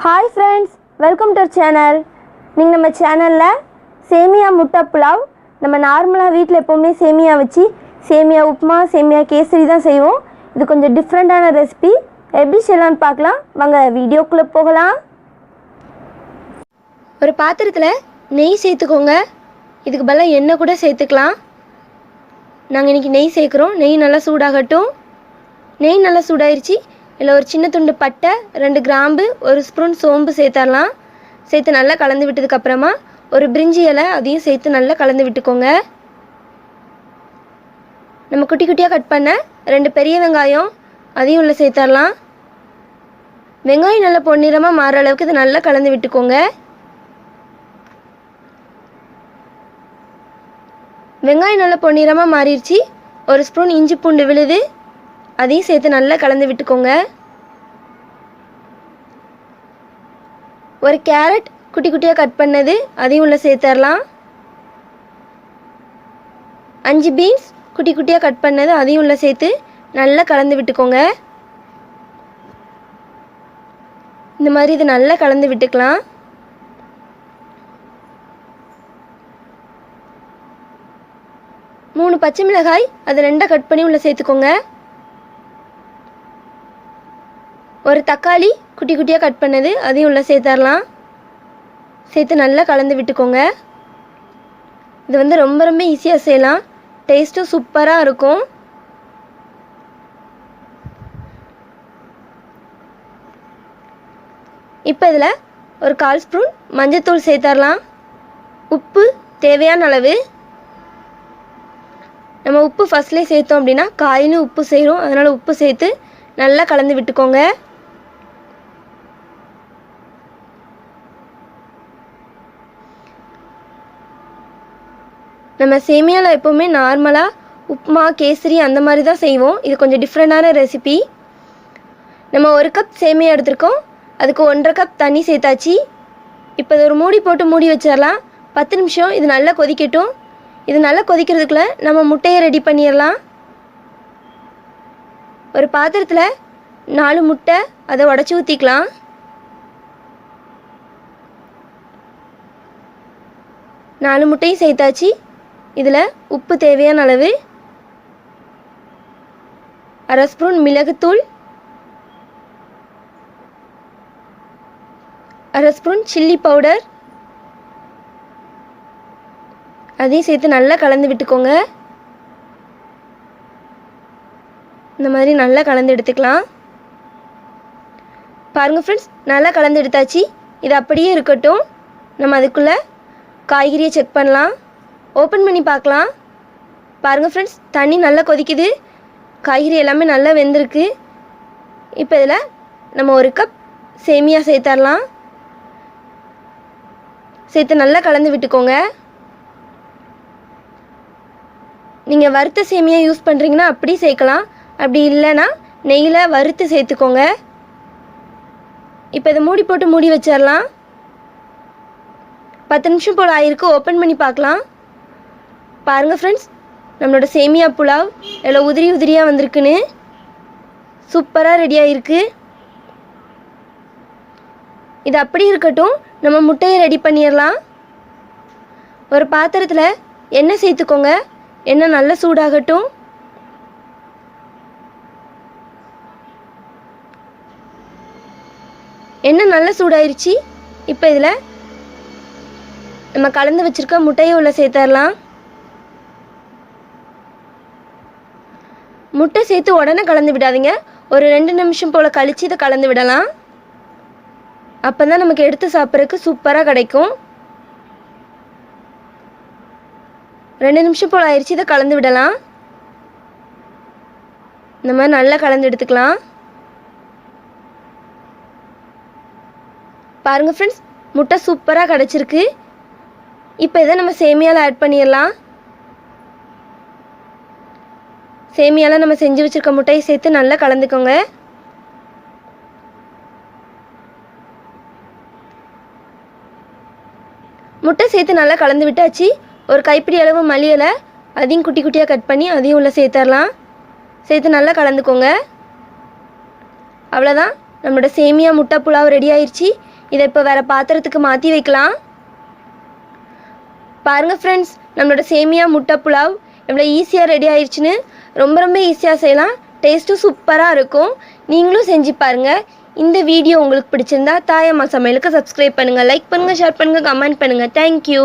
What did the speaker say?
Hi friends, welcome to our channel. நீங்கள் நம்ம சேனலில் சேமியா முட்டை புலாவ் நம்ம நார்மலாக வீட்டில் எப்போவுமே சேமியா வச்சு சேமியா உப்புமா சேமியா கேசரி தான் செய்வோம். இது கொஞ்சம் டிஃப்ரெண்ட்டான ரெசிபி. எப்படி செய்யலான்னு பார்க்கலாம் வாங்க வீடியோக்குள்ளே போகலாம். ஒரு பாத்திரத்தில் நெய் சேர்த்துக்கோங்க. இதுக்கு பதிலாக எண்ணெய் கூட சேர்த்துக்கலாம். நாங்கள் இன்றைக்கி நெய் சேர்க்குறோம். நெய் நல்லா சூடாகட்டும். நெய் நல்லா சூடாயிருச்சு. இதில் ஒரு சின்ன துண்டு பட்டை, 2 கிராம்பு, 1 ஸ்பூன் சோம்பு சேர்த்துடலாம். சேர்த்து நல்லா கலந்து விட்டதுக்கப்புறமா ஒரு பிரிஞ்சி இலை அதையும் சேர்த்து நல்லா கலந்து விட்டுக்கோங்க. நம்ம குட்டி குட்டியாக கட் பண்ண 2 பெரிய வெங்காயம் அதையும் உள்ள சேர்த்துடலாம். வெங்காயம் நல்லா பொன்னிறமாக மாறுற அளவுக்கு இது நல்லா கலந்து விட்டுக்கோங்க. வெங்காயம் நல்லா பொன்னிறமாக மாறிடுச்சு. 1 ஸ்பூன் இஞ்சி பூண்டு விழுது அதையும் சேர்த்து நல்லா கலந்து விட்டுக்கோங்க. ஒரு கேரட் குட்டி குட்டியாக கட் பண்ணது அதையும் உள்ள சேர்த்துடலாம். 5 பீன்ஸ் குட்டி குட்டியாக கட் பண்ணது அதையும் உள்ள சேர்த்து நல்லா கலந்து விட்டுக்கோங்க. இந்த மாதிரி இது நல்லா கலந்து விட்டுக்கலாம். மூணு பச்சை மிளகாய் அது 2 கட் பண்ணி உள்ள சேர்த்துக்கோங்க. ஒரு தக்காளி குட்டி குட்டியாக கட் பண்ணது அதையும் உள்ள சேர்த்துடலாம். சேர்த்து நல்லா கலந்து விட்டுக்கோங்க. இது வந்து ரொம்ப ஈஸியாக செய்யலாம். டேஸ்ட்டும் சூப்பராக இருக்கும். இப்போ இதில் ஒரு 1/4 ஸ்பூன் மஞ்சள்தூள் சேர்த்துடலாம். உப்பு தேவையான அளவு. நம்ம உப்பு ஃபஸ்ட்லேயே சேர்த்தோம் அப்படின்னா காயின்னு உப்பு சேரும். அதனால் உப்பு சேர்த்து நல்லா கலந்து விட்டுக்கோங்க. நம்ம சேமியாவில் எப்போவுமே நார்மலாக உப்புமா கேசரி அந்த மாதிரி தான் செய்வோம். இது கொஞ்சம் டிஃப்ரெண்டான ரெசிபி. நம்ம 1 கப் சேமியா எடுத்துருக்கோம். அதுக்கு 1.5 கப் தண்ணி சேர்த்தாச்சு. இப்போ இது ஒரு மூடி போட்டு மூடி வச்சிடலாம். 10 நிமிஷம் இது நல்லா கொதிக்கட்டும். இது நல்லா கொதிக்கிறதுக்குள்ளே நம்ம முட்டையை ரெடி பண்ணிடலாம். ஒரு பாத்திரத்தில் 4 முட்டை அதை உடச்சி ஊற்றிக்கலாம். நாலு முட்டையும் சேர்த்தாச்சு. இதில் உப்பு தேவையான அளவு, 1/2 ஸ்பூன் மிளகுத்தூள், 1/2 ஸ்பூன் சில்லி பவுடர் அதையும் சேர்த்து நல்லா கலந்து விட்டுக்கோங்க. இந்த மாதிரி நல்லா கலந்து எடுத்துக்கலாம். பாருங்கள் ஃப்ரெண்ட்ஸ், நல்லா கலந்து எடுத்தாச்சு. இது அப்படியே இருக்கட்டும். நம்ம அதுக்குள்ளே காய்கறியை செக் பண்ணலாம். ஓப்பன் பண்ணி பார்க்கலாம். பாருங்கள் ஃப்ரெண்ட்ஸ், தண்ணி நல்லா கொதிக்குது. காய்கறி எல்லாமே நல்லா வெந்திருக்கு. இப்போ இதில் நம்ம 1 கப் சேமியா சேர்த்துடலாம். சேர்த்து நல்லா கலந்து விட்டுக்கோங்க. நீங்கள் வறுத்த சேமியா யூஸ் பண்ணுறீங்கன்னா அப்படி சேர்க்கலாம். அப்படி இல்லைன்னா நெய்யில் வறுத்து சேர்த்துக்கோங்க. இப்போ இதை மூடி போட்டு மூடி வச்சிடலாம். 10 நிமிஷம் போல் ஆயிருக்கு. ஓப்பன் பண்ணி பார்க்கலாம். பாருங்கள் ஃப்ரெண்ட்ஸ், நம்மளோட சேமியா புலாவ் எவ்வளோ உதிரி உதிரியாக வந்திருக்குன்னு. சூப்பராக ரெடியாக இருக்குது. இது அப்படி இருக்கட்டும். நம்ம முட்டையை ரெடி பண்ணிடலாம். ஒரு பாத்திரத்தில் எண்ணெய் சேர்த்துக்கோங்க. எண்ணெய் நல்லா சூடாகட்டும். எண்ணெய் நல்லா சூடாயிருச்சு. இப்போ இதில் நம்ம கலந்து வச்சுருக்க முட்டையை உள்ள சேர்த்துடலாம். முட்டை சேர்த்து உடனே கலந்து விடாதீங்க. ஒரு 2 நிமிஷம் போல் கழித்து இதை கலந்து விடலாம். அப்போ தான் நமக்கு எடுத்து சாப்பிட்றதுக்கு சூப்பராக கிடைக்கும். 2 நிமிஷம் போல் ஆயிடுச்சு. இதை கலந்து விடலாம். இந்த மாதிரி நல்லா கலந்து எடுத்துக்கலாம். பாருங்கள் ஃப்ரெண்ட்ஸ், முட்டை சூப்பராக கிடச்சிருக்கு. இப்போ இதை நம்ம சேமியாவில் ஆட் பண்ணிடலாம். சேமியாவில் நம்ம செஞ்சு வச்சுருக்க முட்டையை சேர்த்து நல்லா கலந்துக்கோங்க. முட்டை சேர்த்து நல்லா கலந்து விட்டாச்சு. ஒரு கைப்பிடி அளவு மல்லி இலை அதையும் குட்டி குட்டியாக கட் பண்ணி அதையும் உள்ளே சேர்த்துடலாம். சேர்த்து நல்லா கலந்துக்கோங்க. அவ்வளோதான், நம்மளோட சேமியா முட்டை புலாவ் ரெடி ஆயிடுச்சு. இதை இப்போ வேறு பாத்திரத்துக்கு மாற்றி வைக்கலாம். பாருங்கள் ஃப்ரெண்ட்ஸ், நம்மளோட சேமியா முட்டை புலாவ் எவ்வளோ ஈஸியாக ரெடி ஆயிடுச்சுன்னு. ரொம்ப ஈஸியாக செய்யலாம், டேஸ்ட்டும் சூப்பராக இருக்கும். நீங்களும் செஞ்சு பாருங்கள். இந்த வீடியோ உங்களுக்கு பிடிச்சிருந்தா தாயம்மா சமையலுக்கு சப்ஸ்கிரைப் பண்ணுங்கள், லைக் பண்ணுங்கள், ஷேர் பண்ணுங்கள், கமெண்ட் பண்ணுங்கள். தேங்க்யூ.